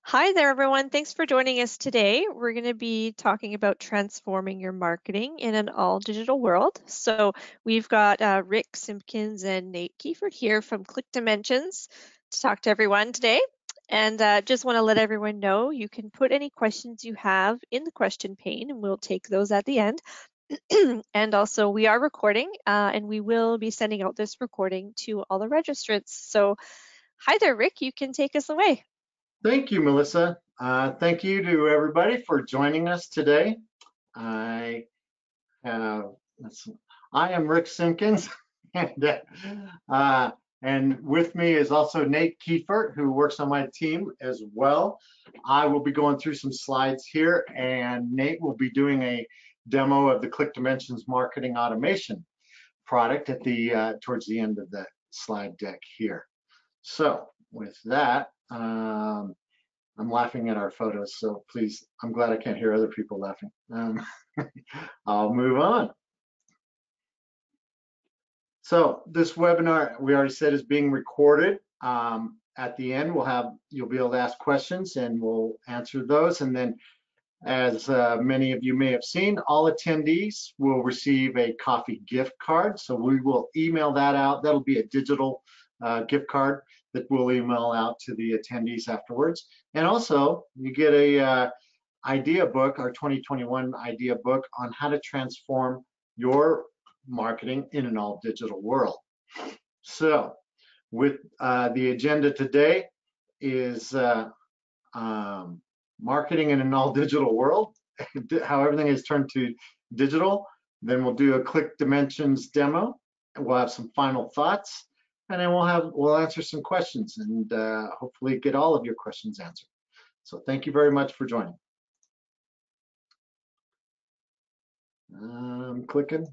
Hi there, everyone. Thanks for joining us today. We're going to be talking about transforming your marketing in an all digital world. So, we've got Rick Simpkins and Nate Kiefert here from ClickDimensions to talk to everyone today. And just want to let everyone know you can put any questions you have in the question pane, and we'll take those at the end. And also, we are recording, and we will be sending out this recording to all the registrants. So, hi there, Rick. You can take us away. Thank you, Melissa. Thank you to everybody for joining us today. I have, I am Rick Simpkins, and with me is also Nate Kiefert, who works on my team as well. I will be going through some slides here, and Nate will be doing a demo of the ClickDimensions marketing automation product at the towards the end of the slide deck here. So with that, I'm laughing at our photos, so please, I'm glad I can't hear other people laughing. I'll move on. So this webinar, we already said, is being recorded. At the end, you'll be able to ask questions and we'll answer those. And then, as many of you may have seen, all attendees will receive a coffee gift card. So we will email that out. That'll be a digital gift card that we'll email out to the attendees afterwards. And also, you get a idea book, our 2021 idea book on how to transform your marketing in an all digital world. So with the agenda today is marketing in an all digital world, how everything is turned to digital. Then we'll do a ClickDimensions demo, and we'll have some final thoughts, and then we'll answer some questions and hopefully get all of your questions answered. So thank you very much for joining. I'm clicking.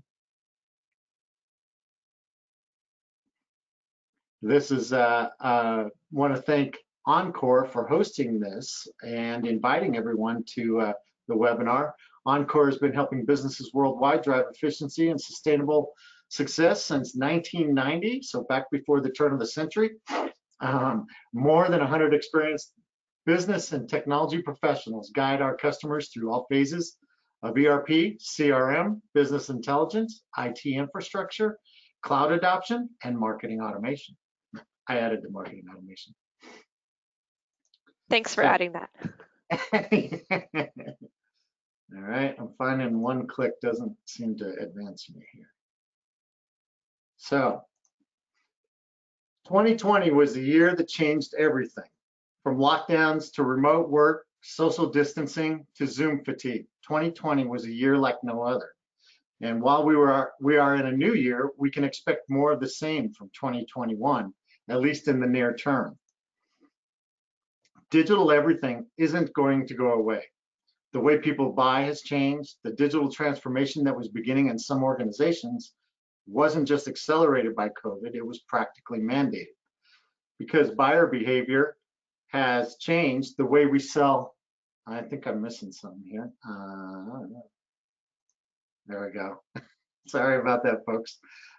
This is want to thank Encore for hosting this and inviting everyone to the webinar. Encore has been helping businesses worldwide drive efficiency and sustainable success since 1990, so back before the turn of the century. More than 100 experienced business and technology professionals guide our customers through all phases of ERP, CRM, business intelligence, IT infrastructure, cloud adoption, and marketing automation. I added the marketing automation. Thanks for adding that. All right, I'm finding one click doesn't seem to advance me here. So 2020 was the year that changed everything, from lockdowns to remote work, social distancing to Zoom fatigue. 2020 was a year like no other. And while we are in a new year, we can expect more of the same from 2021, at least in the near term. Digital everything isn't going to go away. The way people buy has changed. The digital transformation that was beginning in some organizations wasn't just accelerated by COVID, it was practically mandated. Because buyer behavior has changed, the way we sell, I think I'm missing something here. There we go. Sorry about that, folks.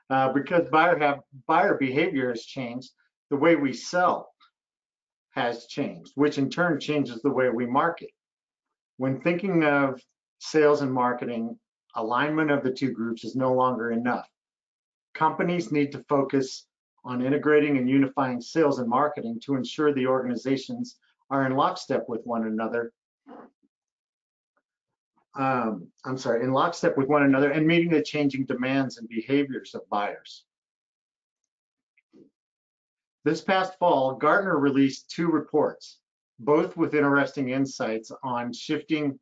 Because buyer behavior has changed, the way we sell has changed, which in turn changes the way we market. When thinking of sales and marketing, alignment of the two groups is no longer enough. Companies need to focus on integrating and unifying sales and marketing to ensure the organizations are in lockstep with one another. In lockstep with one another and meeting the changing demands and behaviors of buyers. This past fall, Gartner released 2 reports, both with interesting insights on shifting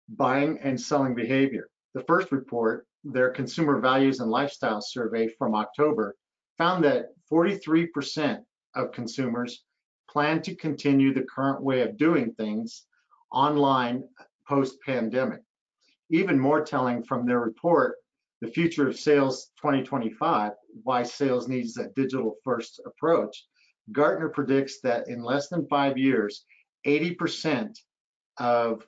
buying and selling behavior. The first report, their Consumer Values and Lifestyle Survey from October, found that 43% of consumers plan to continue the current way of doing things online post-pandemic. Even more telling from their report, The Future of Sales 2025, Why Sales Needs a Digital First Approach, Gartner predicts that in less than 5 years, 80% of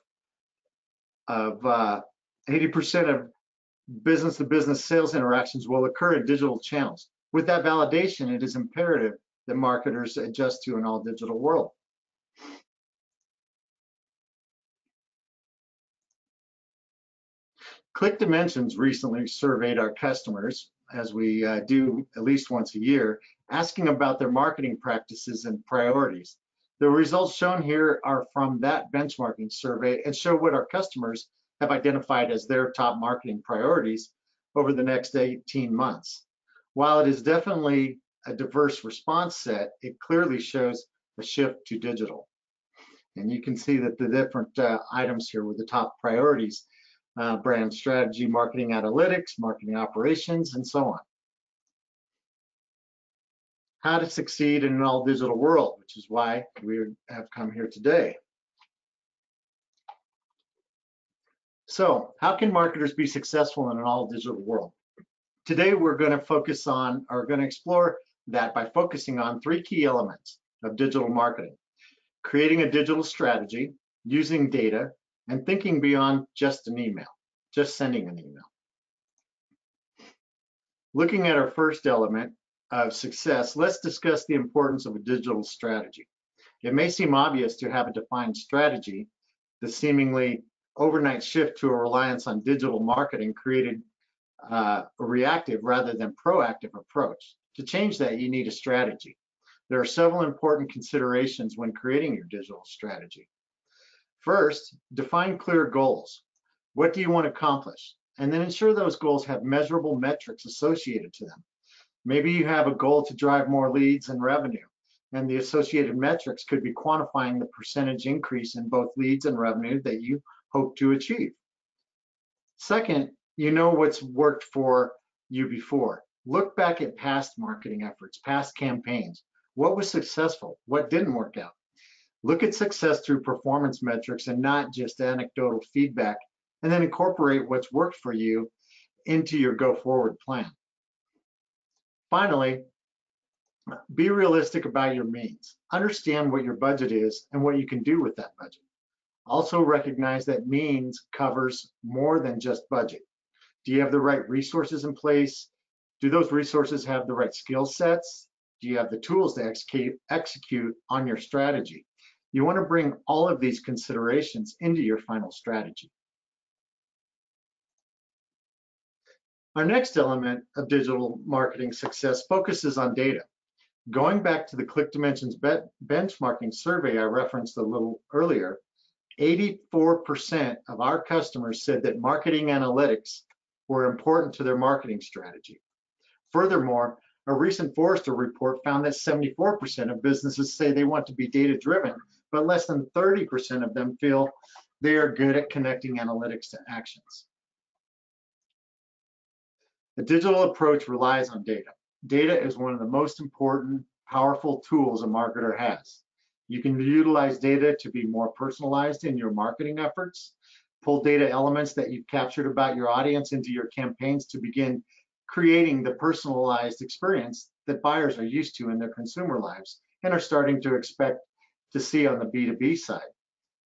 business-to-business sales interactions will occur in digital channels. With that validation, it is imperative that marketers adjust to an all-digital world. ClickDimensions recently surveyed our customers, as we do at least once a year, asking about their marketing practices and priorities. The results shown here are from that benchmarking survey and show what our customers have identified as their top marketing priorities over the next 18 months. While it is definitely a diverse response set, it clearly shows a shift to digital. And you can see that the different items here with the top priorities: brand strategy, marketing analytics, marketing operations, and so on. How to succeed in an all digital world, which is why we have come here today. So how can marketers be successful in an all digital world? Today, we're going to explore that by focusing on three key elements of digital marketing: creating a digital strategy, using data, and thinking beyond just an email, just sending an email. Looking at our first element of success, let's discuss the importance of a digital strategy. It may seem obvious to have a defined strategy. The seemingly overnight shift to a reliance on digital marketing created a reactive rather than proactive approach. To change that, you need a strategy. There are several important considerations when creating your digital strategy. First, define clear goals. What do you want to accomplish? And then ensure those goals have measurable metrics associated to them. Maybe you have a goal to drive more leads and revenue, and the associated metrics could be quantifying the percentage increase in both leads and revenue that you hope to achieve. Second, you know what's worked for you before. Look back at past marketing efforts, past campaigns. What was successful? What didn't work out? Look at success through performance metrics and not just anecdotal feedback, and then incorporate what's worked for you into your go-forward plan. Finally, be realistic about your means. Understand what your budget is and what you can do with that budget. Also recognize that means covers more than just budget. Do you have the right resources in place? Do those resources have the right skill sets? Do you have the tools to execute on your strategy? You want to bring all of these considerations into your final strategy. Our next element of digital marketing success focuses on data. Going back to the ClickDimensions benchmarking survey I referenced a little earlier, 84% of our customers said that marketing analytics were important to their marketing strategy. Furthermore, a recent Forrester report found that 74% of businesses say they want to be data-driven, but less than 30% of them feel they are good at connecting analytics to actions. A digital approach relies on data. Data is one of the most important, powerful tools a marketer has. You can utilize data to be more personalized in your marketing efforts, pull data elements that you've captured about your audience into your campaigns to begin creating the personalized experience that buyers are used to in their consumer lives and are starting to expect to see on the B2B side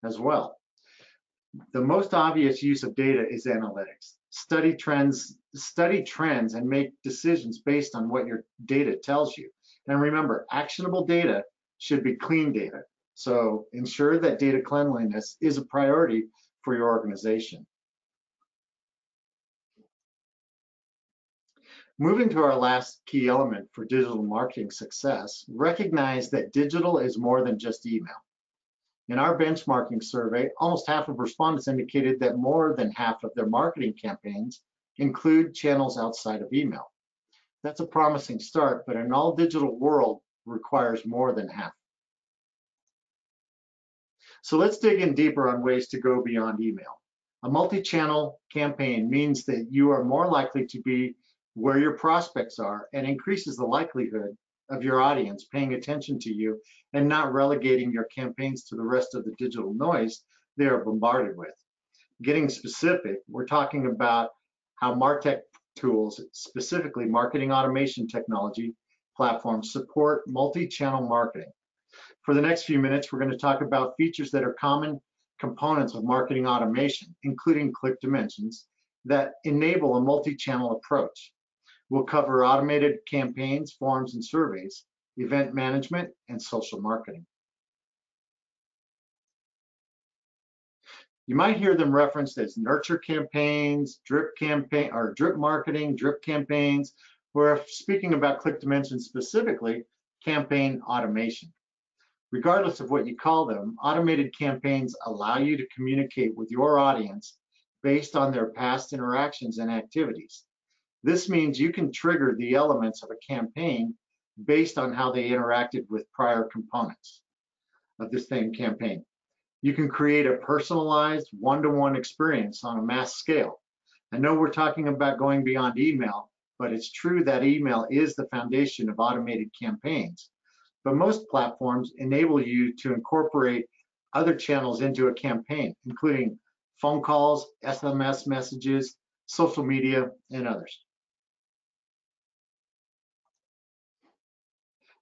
as well. The most obvious use of data is analytics. Study trends and make decisions based on what your data tells you. And remember, actionable data should be clean data. So ensure that data cleanliness is a priority for your organization. Moving to our last key element for digital marketing success, recognize that digital is more than just email. In our benchmarking survey, almost half of respondents indicated that more than half of their marketing campaigns include channels outside of email. That's a promising start, but an all digital world requires more than half. So let's dig in deeper on ways to go beyond email. A multi-channel campaign means that you are more likely to be where your prospects are and increases the likelihood of your audience paying attention to you and not relegating your campaigns to the rest of the digital noise they are bombarded with. Getting specific, we're talking about how MarTech tools, specifically marketing automation technology platforms, support multi-channel marketing. For the next few minutes, we're going to talk about features that are common components of marketing automation, including ClickDimensions, that enable a multi-channel approach. We'll cover automated campaigns, forms, and surveys, event management, and social marketing. You might hear them referenced as nurture campaigns, drip campaign, or drip marketing, drip campaigns, or if speaking about ClickDimensions specifically, campaign automation. Regardless of what you call them, automated campaigns allow you to communicate with your audience based on their past interactions and activities. This means you can trigger the elements of a campaign based on how they interacted with prior components of the same campaign. You can create a personalized one-to-one experience on a mass scale. I know we're talking about going beyond email, but it's true that email is the foundation of automated campaigns. But most platforms enable you to incorporate other channels into a campaign, including phone calls, SMS messages, social media, and others.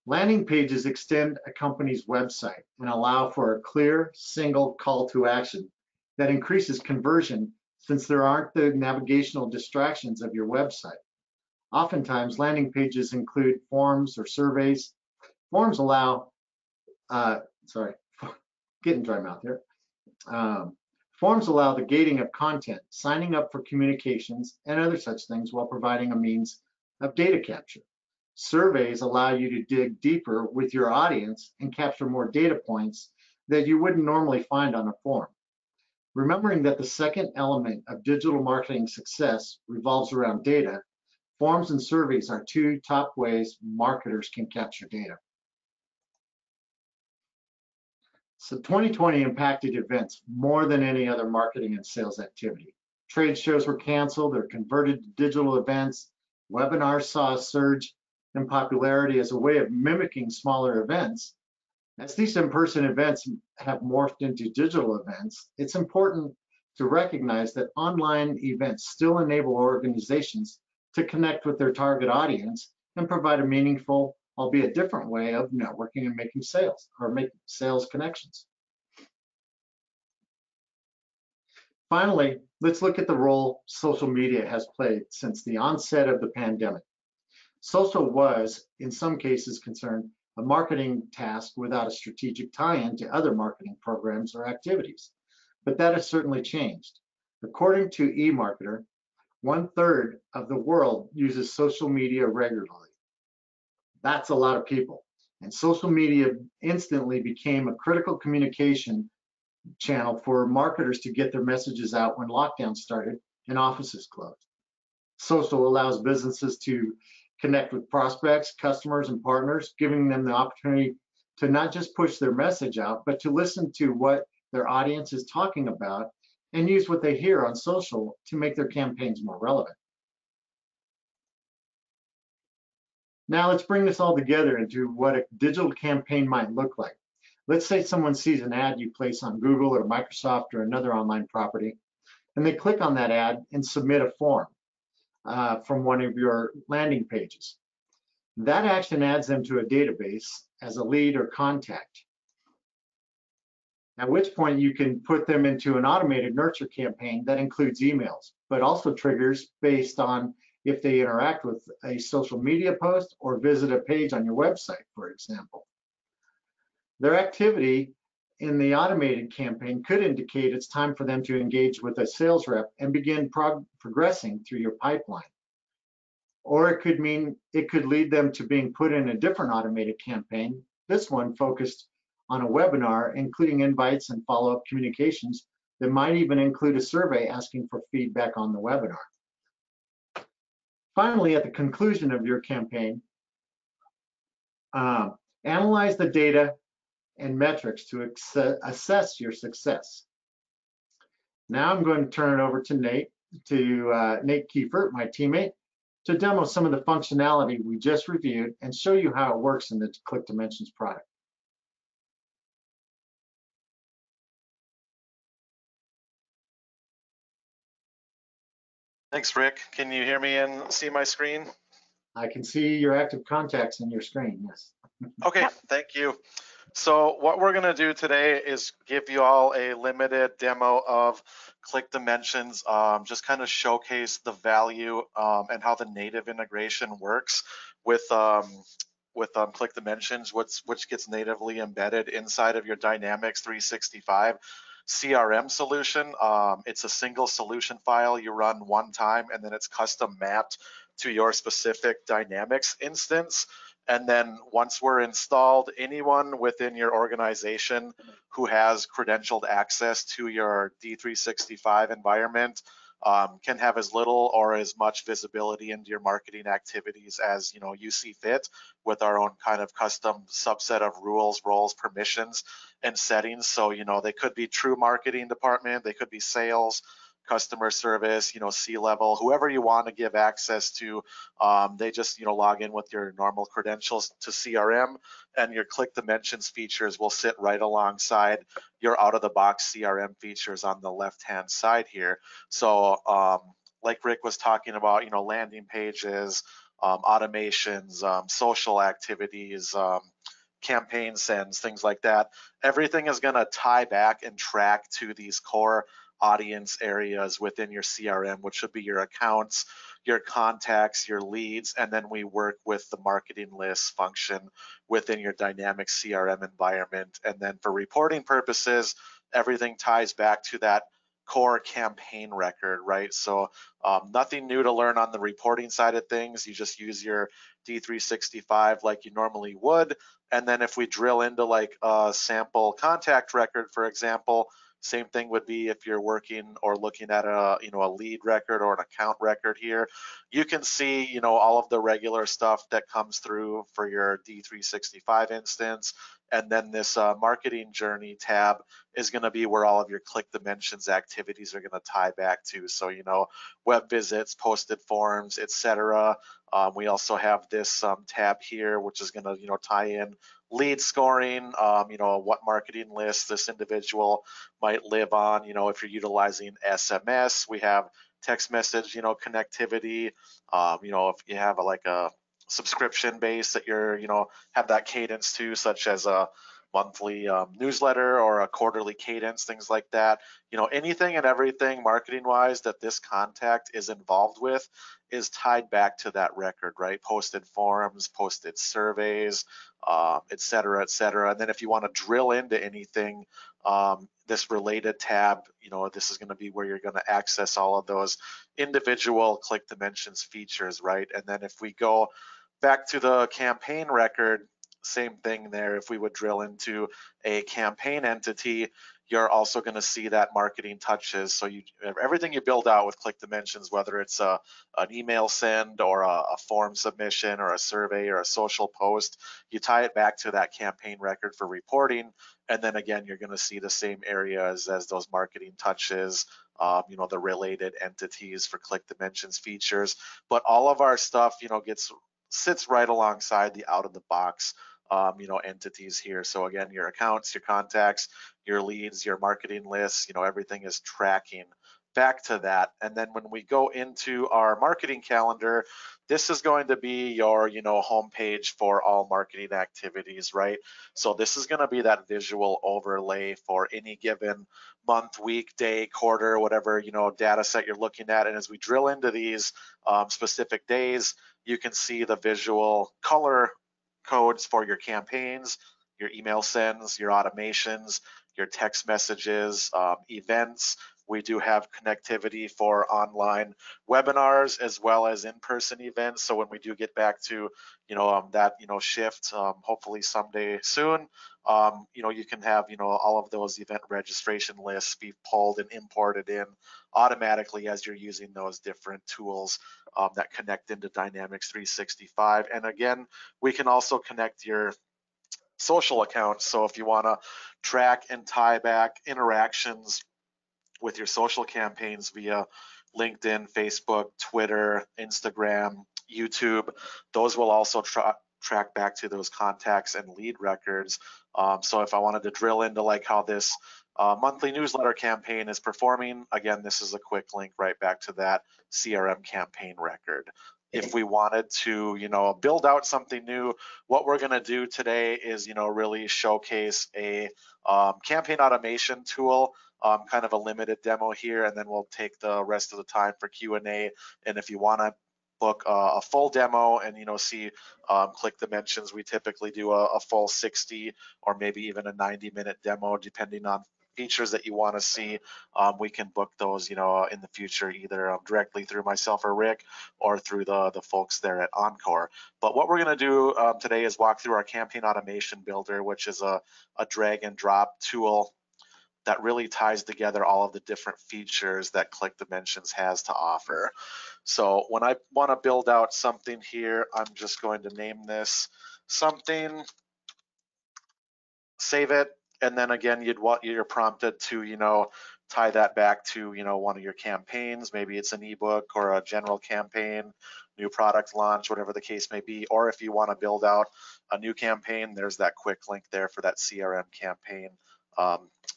Landing pages extend a company's website and allow for a clear, single call to action that increases conversion since there aren't the navigational distractions of your website. Oftentimes, landing pages include forms or surveys. Forms allow, getting dry mouth here. Forms allow the gating of content, signing up for communications, and other such things while providing a means of data capture. Surveys allow you to dig deeper with your audience and capture more data points that you wouldn't normally find on a form. Remembering that the second element of digital marketing success revolves around data, forms and surveys are two top ways marketers can capture data. So 2020 impacted events more than any other marketing and sales activity. Trade shows were canceled or converted to digital events. Webinars saw a surge in popularity as a way of mimicking smaller events. As these in-person events have morphed into digital events, it's important to recognize that online events still enable organizations to connect with their target audience and provide a meaningful, albeit different way of networking and making sales or making sales connections. Finally, let's look at the role social media has played since the onset of the pandemic. Social was, in some cases, concerned a marketing task without a strategic tie-in to other marketing programs or activities, but that has certainly changed. According to eMarketer, 1/3 of the world uses social media regularly. That's a lot of people. And social media instantly became a critical communication channel for marketers to get their messages out when lockdown started and offices closed. Social allows businesses to connect with prospects, customers, and partners, giving them the opportunity to not just push their message out, but to listen to what their audience is talking about and use what they hear on social to make their campaigns more relevant. Now let's bring this all together into what a digital campaign might look like. Let's say someone sees an ad you place on Google or Microsoft or another online property, and they click on that ad and submit a form from one of your landing pages. That action adds them to a database as a lead or contact, at which point you can put them into an automated nurture campaign that includes emails, but also triggers based on if they interact with a social media post or visit a page on your website, for example. Their activity in the automated campaign could indicate it's time for them to engage with a sales rep and begin progressing through your pipeline. Or it could mean it could lead them to being put in a different automated campaign, this one focused on a webinar, including invites and follow-up communications that might even include a survey asking for feedback on the webinar. Finally, at the conclusion of your campaign, analyze the data and metrics to assess your success. Now I'm going to turn it over to Nate Kiefer, my teammate, to demo some of the functionality we just reviewed and show you how it works in the ClickDimensions product. Thanks, Rick. Can you hear me and see my screen? I can see your active contacts in your screen, yes. Okay, thank you. So what we're going to do today is give you all a limited demo of ClickDimensions, just kind of showcase the value and how the native integration works with ClickDimensions, which gets natively embedded inside of your Dynamics 365. CRM solution. It's a single solution file you run one time, and then it's custom mapped to your specific Dynamics instance. And then once we're installed, anyone within your organization who has credentialed access to your D365 environment can have as little or as much visibility into your marketing activities as you see fit, with our own kind of custom subset of rules, roles, permissions, and settings. So they could be true marketing department, they could be sales, customer service, C-level, whoever you want to give access to. They just log in with your normal credentials to CRM, and your ClickDimensions features will sit right alongside your out-of-the-box CRM features on the left-hand side here. So like Rick was talking about, landing pages, automations, social activities, campaign sends, things like that. Everything is going to tie back and track to these core audience areas within your CRM, which would be your accounts, your contacts, your leads, and then we work with the marketing list function within your dynamic CRM environment. And then for reporting purposes, everything ties back to that core campaign record, right? So nothing new to learn on the reporting side of things. You just use your D365 like you normally would. And then if we drill into like a sample contact record, for example, same thing would be if you're working or looking at a lead record or an account record here. You can see all of the regular stuff that comes through for your D365 instance. And then this marketing journey tab is going to be where all of your ClickDimensions activities are going to tie back to. So web visits, posted forms, etc. We also have this tab here, which is going to tie in lead scoring, what marketing list this individual might live on. If you're utilizing SMS, we have text message, connectivity. If you have like a subscription base that you're, have that cadence to, such as a monthly newsletter or a quarterly cadence, things like that. Anything and everything marketing wise that this contact is involved with is tied back to that record, right? Posted forums, posted surveys, et cetera, et cetera. And then if you want to drill into anything, this related tab, this is going to be where you're going to access all of those individual ClickDimensions features, right? And then if we go back to the campaign record, same thing there. If we would drill into a campaign entity, you're also going to see that marketing touches. So everything you build out with ClickDimensions, whether it's an email send or a form submission or a survey or a social post, you tie it back to that campaign record for reporting. And then again, you're going to see the same areas as those marketing touches, the related entities for ClickDimensions features. But all of our stuff, sits right alongside the out of the box entities here. So again, your accounts, your contacts, your leads, your marketing lists, everything is tracking back to that. And then when we go into our marketing calendar, this is going to be your homepage for all marketing activities, right? So this is going to be that visual overlay for any given month, week, day, quarter, whatever data set you're looking at. And as we drill into these specific days, you can see the visual color codes for your campaigns, your email sends, your automations, your text messages, events. We do have connectivity for online webinars as well as in-person events. So when we do get back to that shift, hopefully someday soon, you can have all of those event registration lists be pulled and imported in automatically as you're using those different tools that connect into Dynamics 365. And again, we can also connect your social accounts. So if you want to track and tie back interactions with your social campaigns via LinkedIn, Facebook, Twitter, Instagram, YouTube, those will also track back to those contacts and lead records. So if I wanted to drill into like how this monthly newsletter campaign is performing, again, this is a quick link right back to that CRM campaign record. If we wanted to, build out something new, what we're going to do today is, really showcase a campaign automation tool, kind of a limited demo here, and then we'll take the rest of the time for Q&A. And if you want to book a full demo and see ClickDimensions, we typically do a full 60 or maybe even a 90-minute demo, depending on features that you want to see, we can book those, in the future, either directly through myself or Rick, or through the folks there at Encore. But what we're going to do today is walk through our campaign automation builder, which is a drag and drop tool that really ties together all of the different features that ClickDimensions has to offer. So when I want to build out something here, I'm just going to name this something, save it, and then again, you're prompted to, tie that back to, one of your campaigns. Maybe it's an ebook or a general campaign, new product launch, whatever the case may be. Or if you want to build out a new campaign, there's that quick link there for that CRM campaign.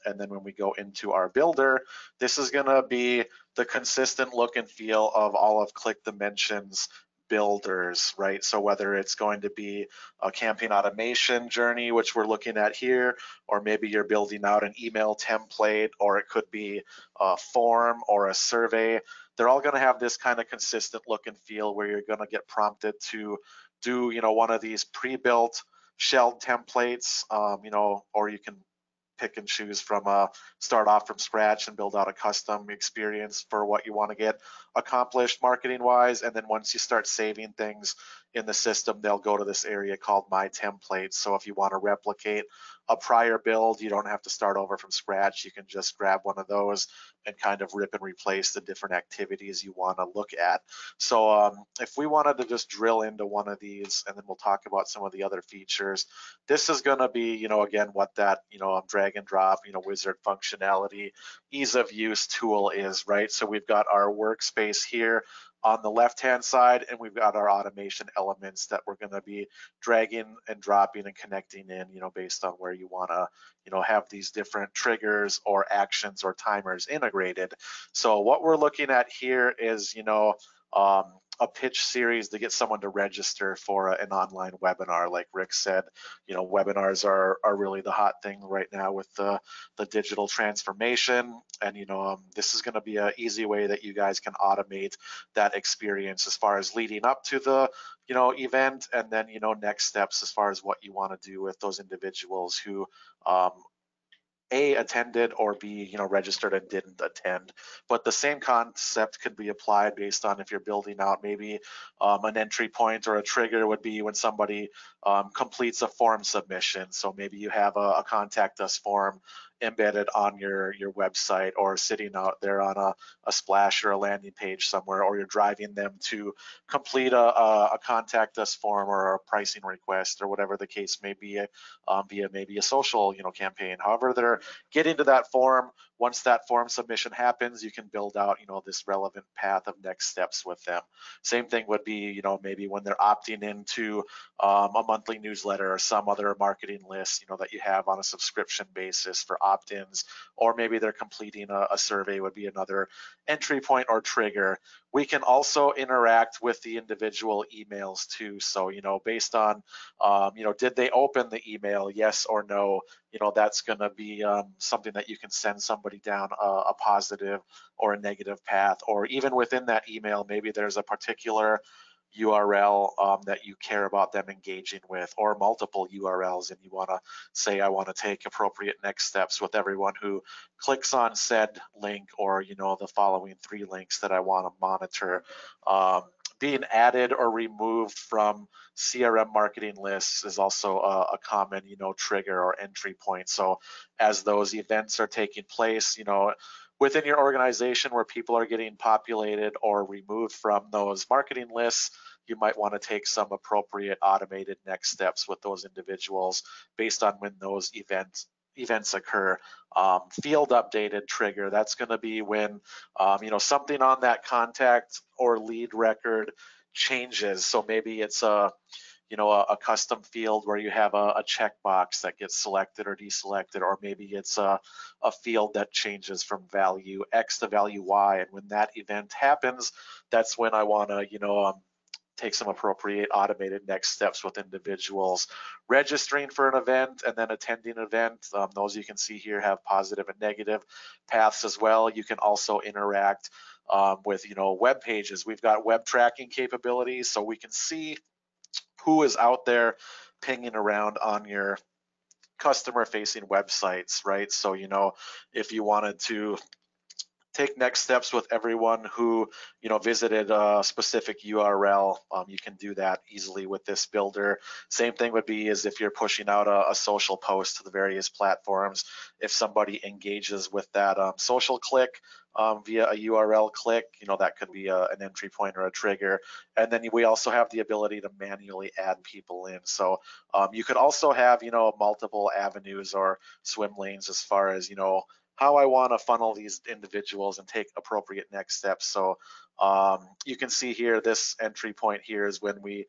And then when we go into our builder, this is going to be the consistent look and feel of all of ClickDimensions builders, right? So whether it's going to be a campaign automation journey, which we're looking at here, or maybe you're building out an email template, or it could be a form or a survey, they're all going to have this kind of consistent look and feel where you're going to get prompted to do, one of these pre-built shelled templates, or you can pick and choose from start off from scratch and build out a custom experience for what you want to get accomplished marketing wise. And then once you start saving things in the system, they'll go to this area called My Templates. So if you want to replicate a prior build, you don't have to start over from scratch. You can just grab one of those and kind of rip and replace the different activities you want to look at. So if we wanted to just drill into one of these, and then we'll talk about some of the other features, this is going to be, again, what that, drag and drop, wizard functionality, ease of use tool is, right? So we've got our workspace here on the left-hand side, and we've got our automation elements that we're going to be dragging and dropping and connecting in, based on where you want to, have these different triggers or actions or timers integrated. So what we're looking at here is, a pitch series to get someone to register for an online webinar. Like Rick said, webinars are really the hot thing right now with the digital transformation. And, this is going to be an easy way that you guys can automate that experience as far as leading up to the, event, and then, next steps as far as what you want to do with those individuals who, A, attended, or B, registered and didn't attend. But the same concept could be applied based on if you're building out maybe an entry point or a trigger would be when somebody completes a form submission. So maybe you have a contact us form embedded on your website, or sitting out there on a splash or a landing page somewhere, or you're driving them to complete a contact us form or a pricing request or whatever the case may be, via maybe a social campaign. However they're getting to that form, once that form submission happens, you can build out this relevant path of next steps with them. Same thing would be maybe when they're opting into a monthly newsletter or some other marketing list that you have on a subscription basis for opt-ins, or maybe they're completing a survey would be another entry point or trigger. We can also interact with the individual emails too. So based on did they open the email, yes or no, that's going to be something that you can send somebody down a positive or a negative path. Or even within that email, maybe there's a particular URL that you care about them engaging with, or multiple URLs, and you want to say, I want to take appropriate next steps with everyone who clicks on said link, or the following 3 links that I want to monitor. Being added or removed from CRM marketing lists is also a common, trigger or entry point. So as those events are taking place, within your organization where people are getting populated or removed from those marketing lists, you might want to take some appropriate automated next steps with those individuals based on when those events occur. Field updated trigger, that's going to be when something on that contact or lead record changes. So maybe it's a custom field where you have a checkbox that gets selected or deselected, or maybe it's a field that changes from value X to value Y. And when that event happens, that's when I want to take some appropriate automated next steps with individuals registering for an event and then attending an event. Those you can see here have positive and negative paths as well. You can also interact with web pages. We've got web tracking capabilities, so we can see who is out there pinging around on your customer facing websites, right? So, you know, if you wanted to take next steps with everyone who, you know, visited a specific URL, you can do that easily with this builder. Same thing would be as if you're pushing out a social post to the various platforms. If somebody engages with that social click via a URL click, you know, that could be an entry point or a trigger. And then we also have the ability to manually add people in. So you could also have, you know, multiple avenues or swim lanes as far as, you know, how I want to funnel these individuals and take appropriate next steps. So you can see here, this entry point here is when we're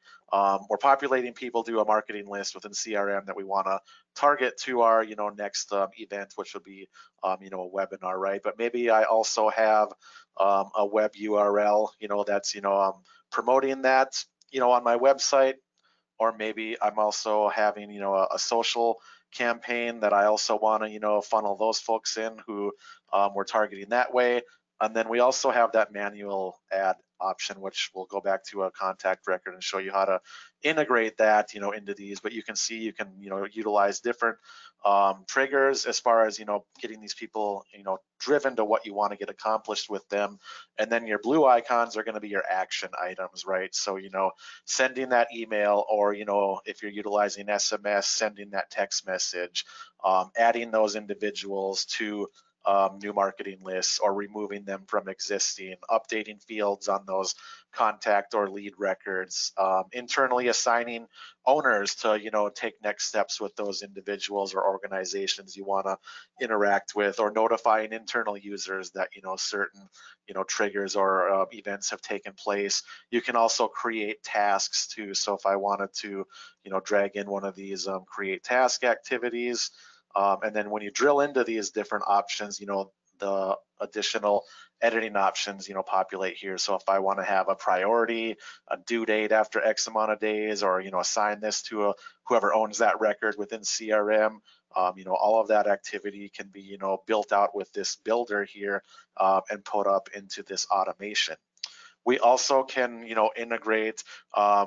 populating people, do a marketing list within CRM that we want to target to our, you know, next event, which would be, you know, a webinar, right? But maybe I also have a web URL, you know, that's, you know, promoting that, you know, on my website. Or maybe I'm also having, you know, a social campaign that I also want to, you know, funnel those folks in who we're targeting that way. And then we also have that manual ad option, which we'll go back to a contact record and show you how to integrate that, you know, into these. But you can see you can, you know, utilize different triggers as far as, you know, getting these people, you know, driven to what you want to get accomplished with them. And then your blue icons are going to be your action items, right? So, you know, sending that email, or, you know, if you're utilizing SMS, sending that text message, adding those individuals to new marketing lists, or removing them from existing, updating fields on those contact or lead records, internally assigning owners to, you know, take next steps with those individuals or organizations you want to interact with, or notifying internal users that, you know, certain, you know, triggers or events have taken place. You can also create tasks too. So if I wanted to, you know, drag in one of these create task activities, and then when you drill into these different options, you know, the additional editing options, you know, populate here. So if I want to have a priority, a due date after X amount of days, or, you know, assign this to whoever owns that record within CRM, you know, all of that activity can be, you know, built out with this builder here and put up into this automation. We also can, you know, integrate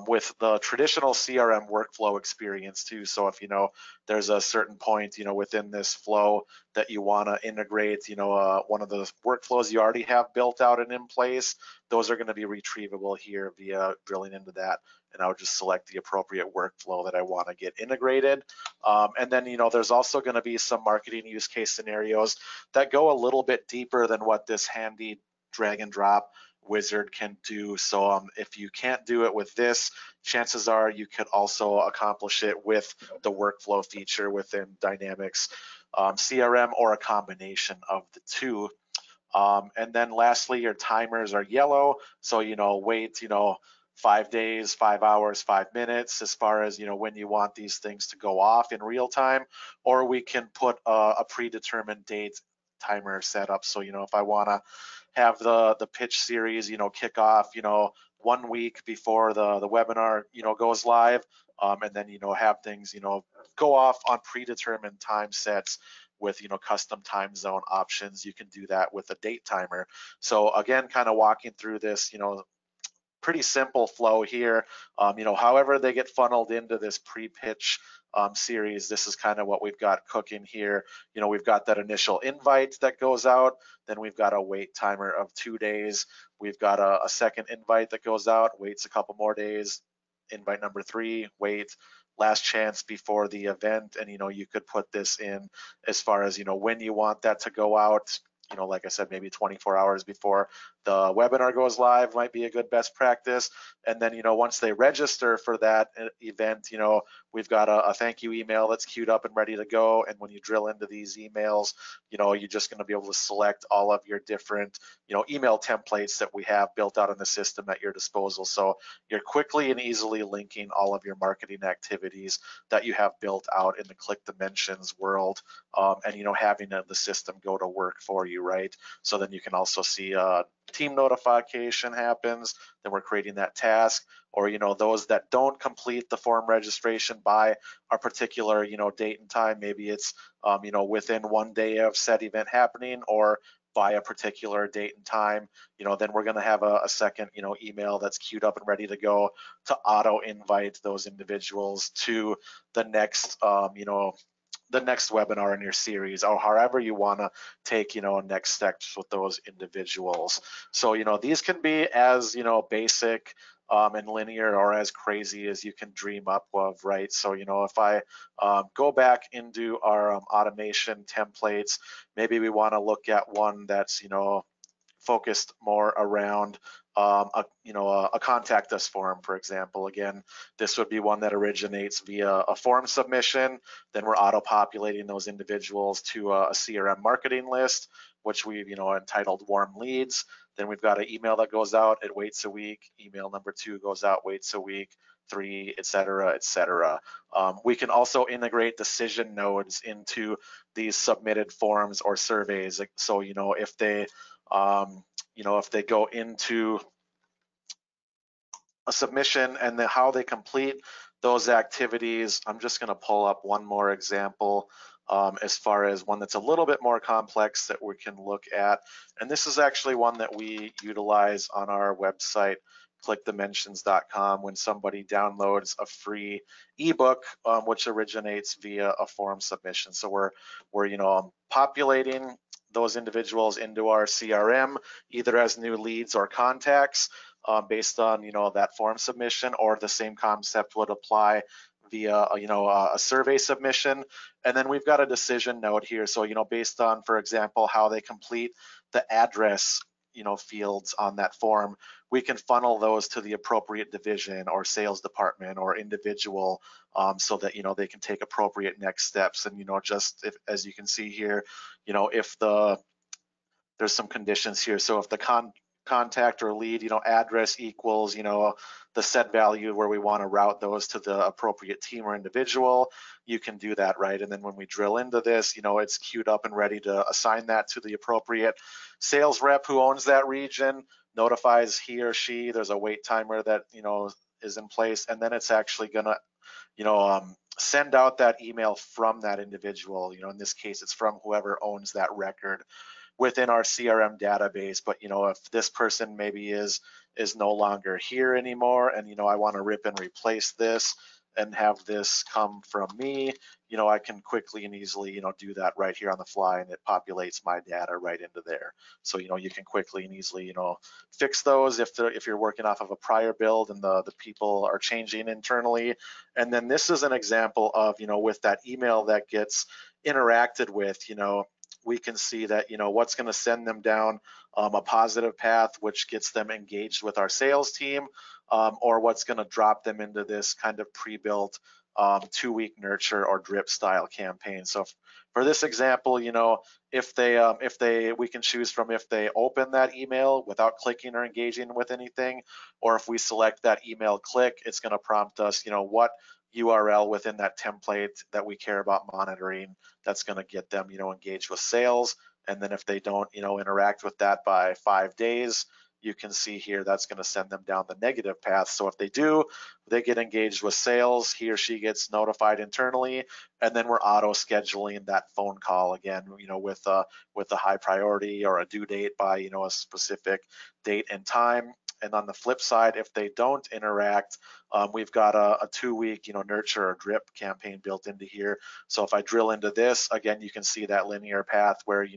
with the traditional CRM workflow experience too. So if, you know, there's a certain point, you know, within this flow that you want to integrate, you know, one of the workflows you already have built out and in place, those are going to be retrievable here via drilling into that. And I would just select the appropriate workflow that I want to get integrated. And then, you know, there's also going to be some marketing use case scenarios that go a little bit deeper than what this handy drag and drop wizard can do. So if you can't do it with this, chances are you could also accomplish it with the workflow feature within Dynamics CRM, or a combination of the two. And then lastly, your timers are yellow. So, you know, wait, you know, 5 days, 5 hours, 5 minutes as far as, you know, when you want these things to go off in real time. Or we can put a predetermined date timer set up. So, you know, if I want to have the pitch series, you know, kick off, you know, 1 week before the webinar, you know, goes live, and then, you know, have things, you know, go off on predetermined time sets with, you know, custom time zone options. You can do that with a date timer. So again, kind of walking through this, you know, pretty simple flow here. You know, however they get funneled into this pre-pitch series, this is kind of what we've got cooking here. You know, we've got that initial invite that goes out, then we've got a wait timer of 2 days. We've got a second invite that goes out, waits a couple more days. Invite number 3, wait, last chance before the event. And, you know, you could put this in as far as, you know, when you want that to go out. You know, like I said, maybe 24 hours before the webinar goes live might be a good best practice. And then, you know, once they register for that event, you know, we've got a thank you email that's queued up and ready to go. And when you drill into these emails, you know, you're just going to be able to select all of your different, you know, email templates that we have built out in the system at your disposal. So you're quickly and easily linking all of your marketing activities that you have built out in the ClickDimensions world, and, you know, having the system go to work for you, right? So then you can also see team notification happens, then we're creating that task. Or, you know, those that don't complete the form registration by a particular, you know, date and time, maybe it's, you know, within 1 day of said event happening, or by a particular date and time, you know, then we're going to have a second, you know, email that's queued up and ready to go to auto invite those individuals to the next, you know, the next webinar in your series, or however you want to take, next steps with those individuals. So, these can be as, basic and linear, or as crazy as you can dream up of, right? So, if I go back into our automation templates, maybe we want to look at one that's, focused more around a contact us form, for example. Again, this would be one that originates via a form submission. Then we're auto-populating those individuals to a CRM marketing list, which we've entitled warm leads. Then we've got an email that goes out, it waits a week. Email number 2 goes out, waits a week. 3, et cetera, et cetera. We can also integrate decision nodes into these submitted forms or surveys. So, if they if they go into a submission and then how they complete those activities, I'm just going to pull up one more example as far as one that's a little bit more complex that we can look at. And this is actually one that we utilize on our website, ClickDimensions.com, when somebody downloads a free ebook, which originates via a form submission. So we're populating those individuals into our CRM, either as new leads or contacts, based on that form submission, or the same concept would apply via a survey submission. And then we've got a decision node here. So based on, for example, how they complete the address fields on that form, we can funnel those to the appropriate division or sales department or individual, so that they can take appropriate next steps. And just as you can see here, if there's some conditions here. So if the contact or lead, address equals, the set value where we want to route those to the appropriate team or individual, you can do that, right? And then when we drill into this, it's queued up and ready to assign that to the appropriate sales rep who owns that region, notifies he or she, there's a wait timer that, is in place, and then it's actually gonna, send out that email from that individual. In this case, it's from whoever owns that record within our CRM database. But if this person maybe is no longer here anymore, and I want to rip and replace this and have this come from me, I can quickly and easily do that right here on the fly, and it populates my data right into there. So you can quickly and easily fix those if you're working off of a prior build and the people are changing internally. And then this is an example of with that email that gets interacted with, we can see that what's going to send them down a positive path, which gets them engaged with our sales team, or what's going to drop them into this kind of pre-built 2-week nurture or drip style campaign. So for this example, if we can choose from if they open that email without clicking or engaging with anything, or if we select that email click, it's going to prompt us, what URL within that template that we care about monitoring that's going to get them engaged with sales. And then if they don't interact with that by 5 days, you can see here that's going to send them down the negative path. So if they do, they get engaged with sales, he or she gets notified internally, and then we're auto scheduling that phone call again, with a high priority or a due date by a specific date and time. And on the flip side, if they don't interact, we've got a 2-week nurture or drip campaign built into here. So if I drill into this, again, you can see that linear path where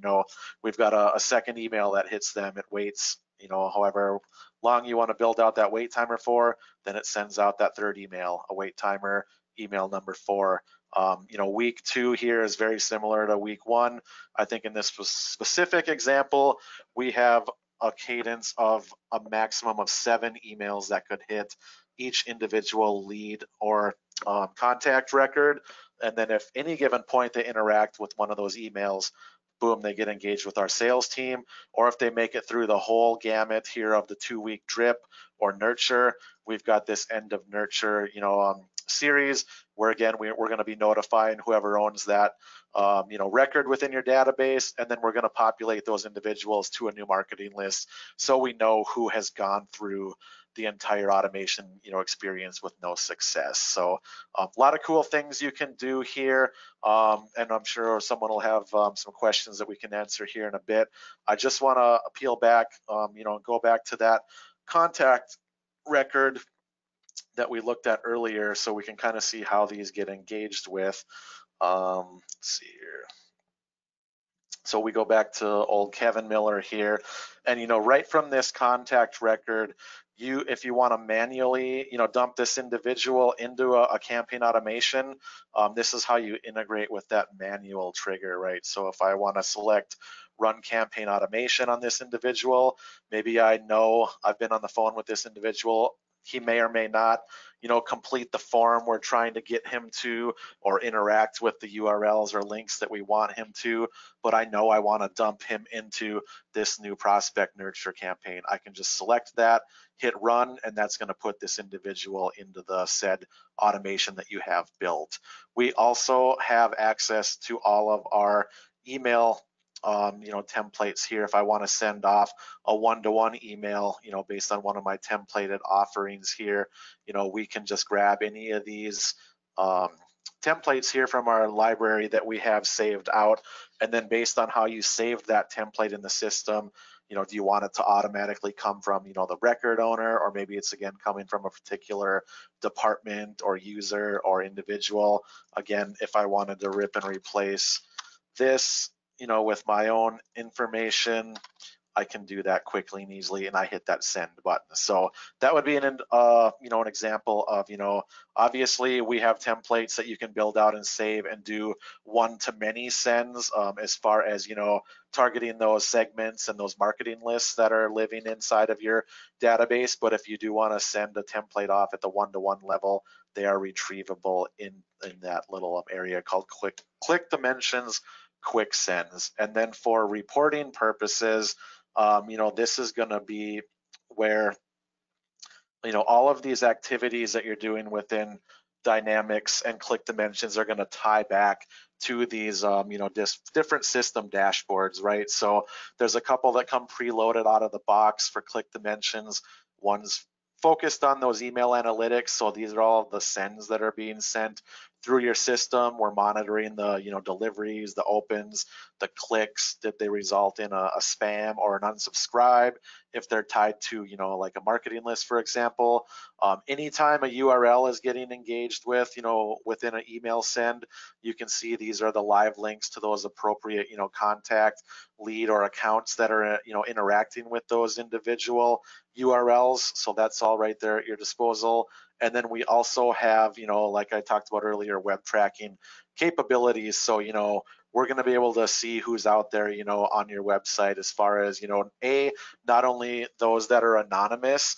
we've got a second email that hits them. It waits however long you want to build out that wait timer for, then it sends out that third email, a wait timer, email number 4. Week 2 here is very similar to week 1. I think in this specific example, we have a cadence of a maximum of 7 emails that could hit each individual lead or contact record. And then if any given point they interact with one of those emails, boom, they get engaged with our sales team. Or if they make it through the whole gamut here of the 2-week drip or nurture, we've got this end of nurture series where again we're going to be notifying whoever owns that record within your database, and then we're going to populate those individuals to a new marketing list so we know who has gone through the entire automation experience with no success. So a lot of cool things you can do here, and I'm sure someone will have some questions that we can answer here in a bit. I just want to peel back, and go back to that contact record that we looked at earlier so we can kind of see how these get engaged with. Let's see here. So we go back to old Kevin Miller here, and right from this contact record, if you want to manually dump this individual into a campaign automation, this is how you integrate with that manual trigger, right? So if I want to select run campaign automation on this individual, maybe I know I've been on the phone with this individual, he may or may not complete the form we're trying to get him to, or interact with the URLs or links that we want him to, but I know I want to dump him into this new prospect nurture campaign. I can just select that, hit run, and that's going to put this individual into the said automation that you have built. We also have access to all of our email templates here. If I want to send off a one-to-one email, based on one of my templated offerings here, we can just grab any of these templates here from our library that we have saved out, and then based on how you saved that template in the system, do you want it to automatically come from the record owner, or maybe it's again coming from a particular department or user or individual. Again, if I wanted to rip and replace this with my own information, I can do that quickly and easily, and I hit that send button. So that would be an example of obviously we have templates that you can build out and save and do one-to-many sends, as far as targeting those segments and those marketing lists that are living inside of your database. But if you do want to send a template off at the one-to-one level, they are retrievable in that little area called ClickDimensions quick sends. And then for reporting purposes, this is going to be where all of these activities that you're doing within Dynamics and ClickDimensions are going to tie back to these different system dashboards, right? So there's a couple that come preloaded out of the box for ClickDimensions. One's focused on those email analytics, so these are all the sends that are being sent through your system. We're monitoring the deliveries, the opens, the clicks. Did they result in a spam or an unsubscribe? If they're tied to like a marketing list, for example. Anytime a URL is getting engaged with within an email send, you can see these are the live links to those appropriate contact, lead, or accounts that are interacting with those individual URLs. So that's all right there at your disposal. And then we also have, like I talked about earlier, web tracking capabilities. So, we're going to be able to see who's out there, on your website, as far as, not only those that are anonymous,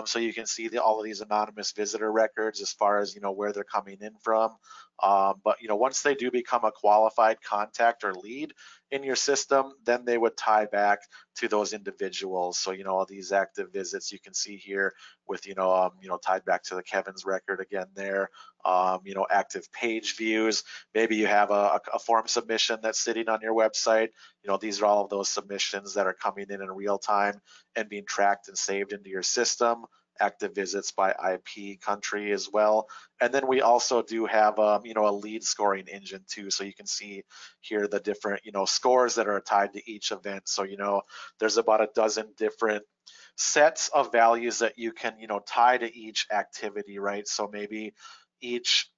so you can see all of these anonymous visitor records as far as, where they're coming in from. But, once they do become a qualified contact or lead in your system, then they would tie back to those individuals. So, all these active visits you can see here with, tied back to the Kevin's record again there, active page views. Maybe you have a form submission that's sitting on your website. These are all of those submissions that are coming in real time and being tracked and saved into your system. Active visits by IP country as well. And then we also do have a lead scoring engine too. So you can see here the different scores that are tied to each event. So there's about a dozen different sets of values that you can tie to each activity, right? So maybe each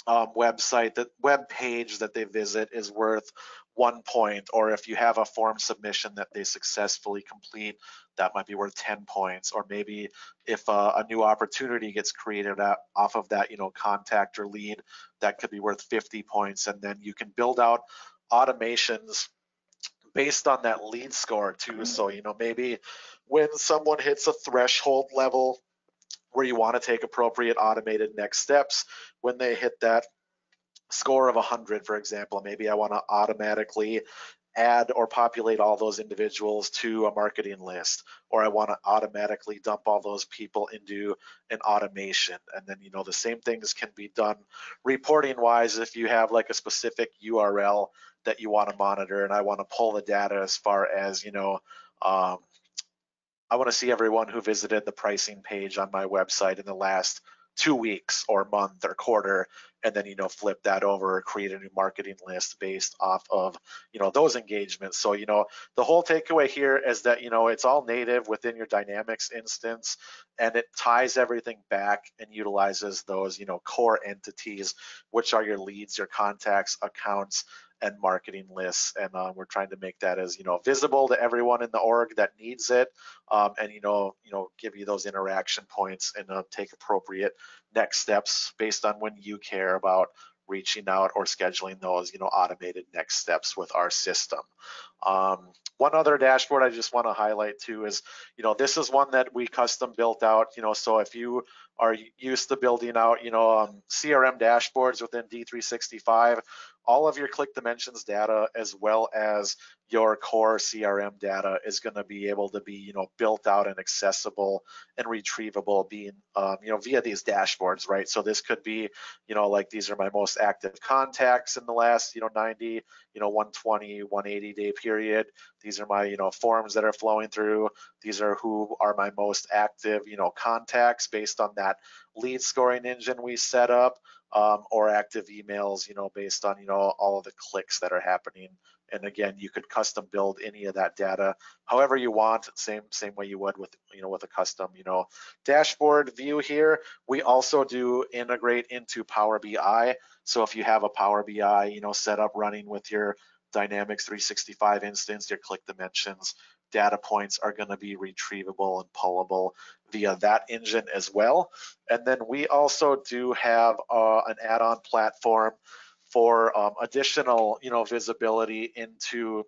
website, that web page that they visit is worth 1 point, or if you have a form submission that they successfully complete, that might be worth 10 points. Or maybe if a new opportunity gets created off of that contact or lead, that could be worth 50 points. And then you can build out automations based on that lead score too. So maybe when someone hits a threshold level where you want to take appropriate automated next steps, when they hit that score of 100, for example, maybe I want to automatically add or populate all those individuals to a marketing list, or I want to automatically dump all those people into an automation. And then the same things can be done reporting wise if you have like a specific URL that you want to monitor, and I want to pull the data as far as I want to see everyone who visited the pricing page on my website in the last 2 weeks or month or quarter, and then, flip that over or create a new marketing list based off of, those engagements. So, the whole takeaway here is that, it's all native within your Dynamics instance, and it ties everything back and utilizes those, core entities, which are your leads, your contacts, accounts, and marketing lists. And we're trying to make that as, visible to everyone in the org that needs it, and, give you those interaction points and take appropriate next steps based on when you care about reaching out or scheduling those, automated next steps with our system. One other dashboard I just want to highlight too is, this is one that we custom built out, so if you are used to building out, CRM dashboards within D365, all of your ClickDimensions data as well as your core CRM data is going to be able to be, built out and accessible and retrievable being, via these dashboards, right? So this could be, like these are my most active contacts in the last, 90, 120, 180 day period. These are my, forms that are flowing through. These are who are my most active, contacts based on that lead scoring engine we set up, or active emails, based on, all of the clicks that are happening. And again, you could custom build any of that data however you want, same way you would with, with a custom, dashboard view here. We also do integrate into Power BI. So if you have a Power BI, set up running with your Dynamics 365 instance, your ClickDimensions data points are going to be retrievable and pullable via that engine as well. And then we also do have an add-on platform for additional, visibility into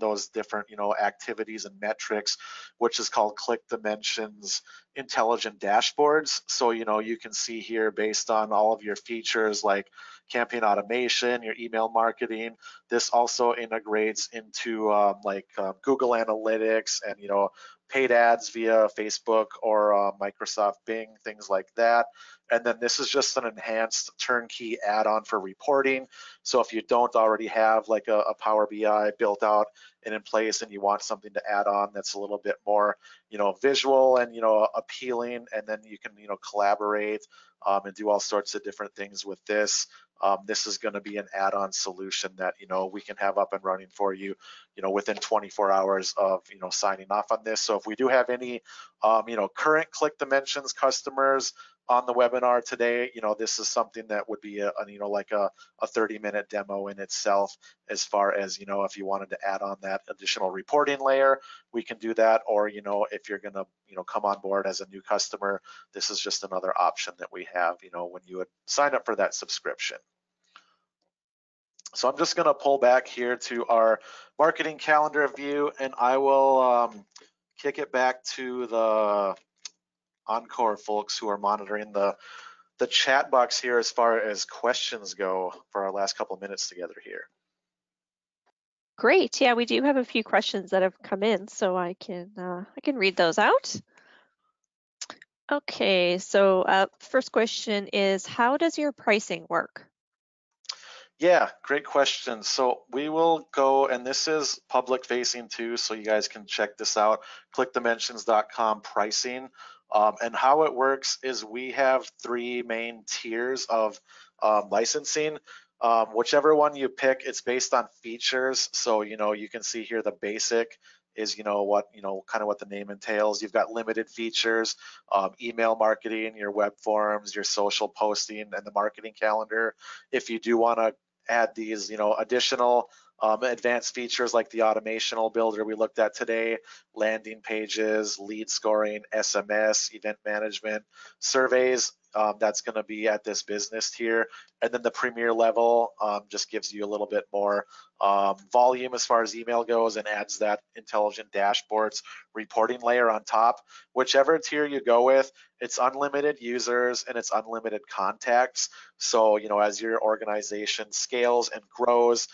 those different, activities and metrics, which is called ClickDimensions Intelligent Dashboards. So, you can see here based on all of your features like campaign automation, your email marketing. This also integrates into Google Analytics and, paid ads via Facebook or Microsoft Bing, things like that. And then this is just an enhanced turnkey add-on for reporting. So if you don't already have like a Power BI built out and in place and you want something to add on that's a little bit more, visual and, appealing, and then you can, collaborate and do all sorts of different things with this. This is going to be an add-on solution that, we can have up and running for you, within 24 hours of, signing off on this. So if we do have any, current ClickDimensions customers on the webinar today, this is something that would be a 30-minute demo in itself, as far as, if you wanted to add on that additional reporting layer, we can do that. Or, if you're going to, come on board as a new customer, this is just another option that we have, when you would sign up for that subscription. So I'm just going to pull back here to our marketing calendar view, and I will kick it back to the Encore folks who are monitoring the chat box here as far as questions go for our last couple of minutes together here. Great. Yeah, we do have a few questions that have come in, so I can read those out. Okay, so first question is, how does your pricing work? Yeah, great question. So we will go, and this is public facing too, so you guys can check this out, clickdimensions.com pricing. And how it works is we have 3 main tiers of licensing. Whichever one you pick, it's based on features. So, you can see here the basic is, kind of what the name entails. You've got limited features, email marketing, your web forms, your social posting, and the marketing calendar. If you do want to add these, additional advanced features like the automational builder we looked at today, landing pages, lead scoring, SMS, event management, surveys, that's going to be at this business tier. And then the premier level just gives you a little bit more volume as far as email goes and adds that intelligent dashboards reporting layer on top. Whichever tier you go with, it's unlimited users and it's unlimited contacts. So, as your organization scales and grows,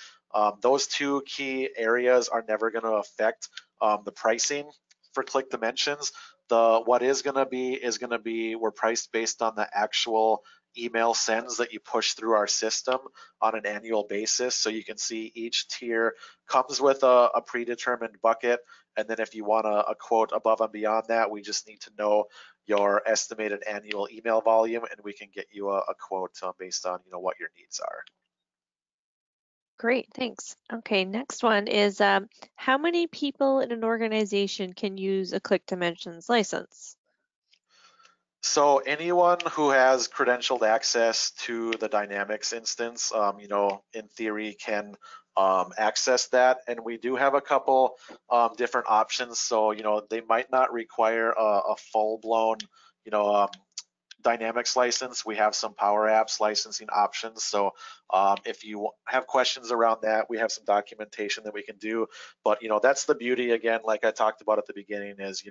those 2 key areas are never going to affect the pricing for ClickDimensions. What is going to be we're priced based on the actual email sends that you push through our system on an annual basis. So you can see each tier comes with a predetermined bucket. And then if you want a quote above and beyond that, we just need to know, your estimated annual email volume, and we can get you a quote based on what your needs are. Great, thanks. Okay, next one is how many people in an organization can use a ClickDimensions license? So anyone who has credentialed access to the Dynamics instance, in theory can access that. And we do have a couple different options. So, they might not require a full-blown, Dynamics license. We have some Power Apps licensing options. So if you have questions around that, we have some documentation that we can do. But that's the beauty, again, like I talked about at the beginning, is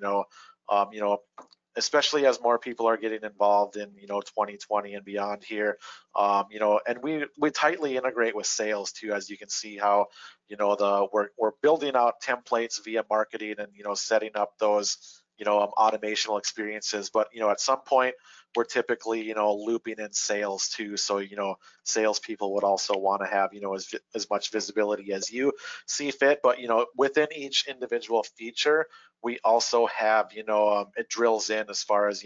especially as more people are getting involved in 2020 and beyond here, and we tightly integrate with sales too, as you can see how we're building out templates via marketing and setting up those automational experiences. But at some point we're typically looping in sales too, so salespeople would also want to have as much visibility as you see fit. But within each individual feature, we also have it drills in as far as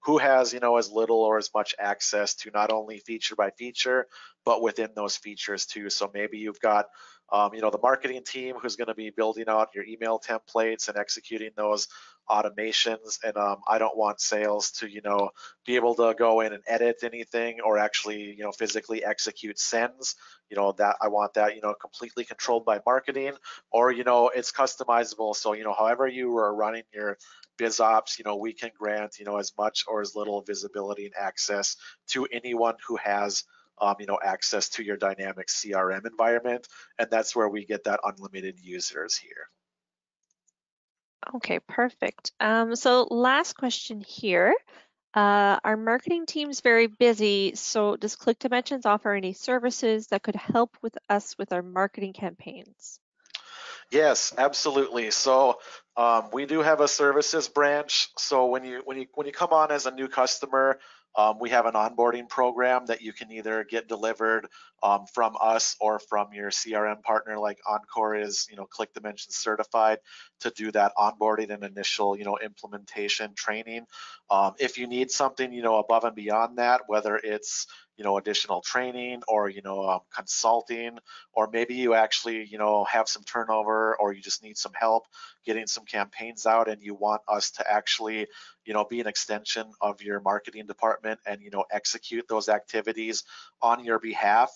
who has as little or as much access to not only feature by feature, but within those features too. So maybe you've got the marketing team who's going to be building out your email templates and executing those automations, and I don't want sales to be able to go in and edit anything or actually physically execute sends. That I want that completely controlled by marketing, or it's customizable. So however you are running your biz ops, we can grant as much or as little visibility and access to anyone who has access to your Dynamics CRM environment, and that's where we get that unlimited users here. Okay, perfect. So last question here. Our marketing team's very busy, so does ClickDimensions offer any services that could help with us with our marketing campaigns? Yes, absolutely. So we do have a services branch. So when you come on as a new customer, we have an onboarding program that you can either get delivered from us or from your CRM partner, like Encore is, ClickDimensions certified to do that onboarding and initial, implementation training. If you need something, above and beyond that, whether it's additional training or consulting, or maybe you actually have some turnover, or you just need some help getting some campaigns out and you want us to actually be an extension of your marketing department and execute those activities on your behalf,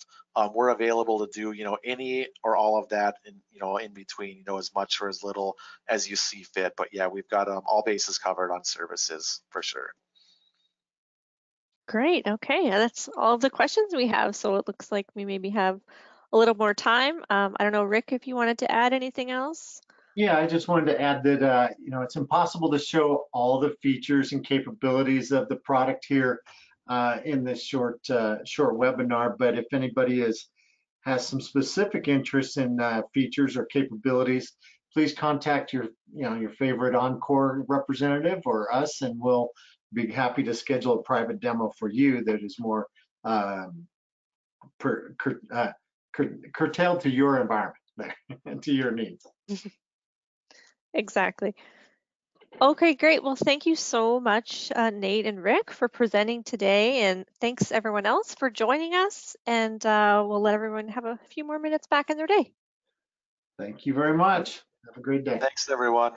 we're available to do any or all of that in between, as much or as little as you see fit. But yeah, we've got all bases covered on services for sure. Great. Okay, that's all the questions we have. So it looks like we maybe have a little more time. I don't know, Rick, if you wanted to add anything else. Yeah, I just wanted to add that it's impossible to show all the features and capabilities of the product here in this short webinar. But if anybody has some specific interest in features or capabilities, please contact your favorite Encore representative or us, and we'll be happy to schedule a private demo for you that is more curtailed to your environment and to your needs. Exactly. Okay, great. Well, thank you so much, Nate and Rick, for presenting today. And thanks everyone else for joining us. And we'll let everyone have a few more minutes back in their day. Thank you very much. Have a great day. Thanks, everyone.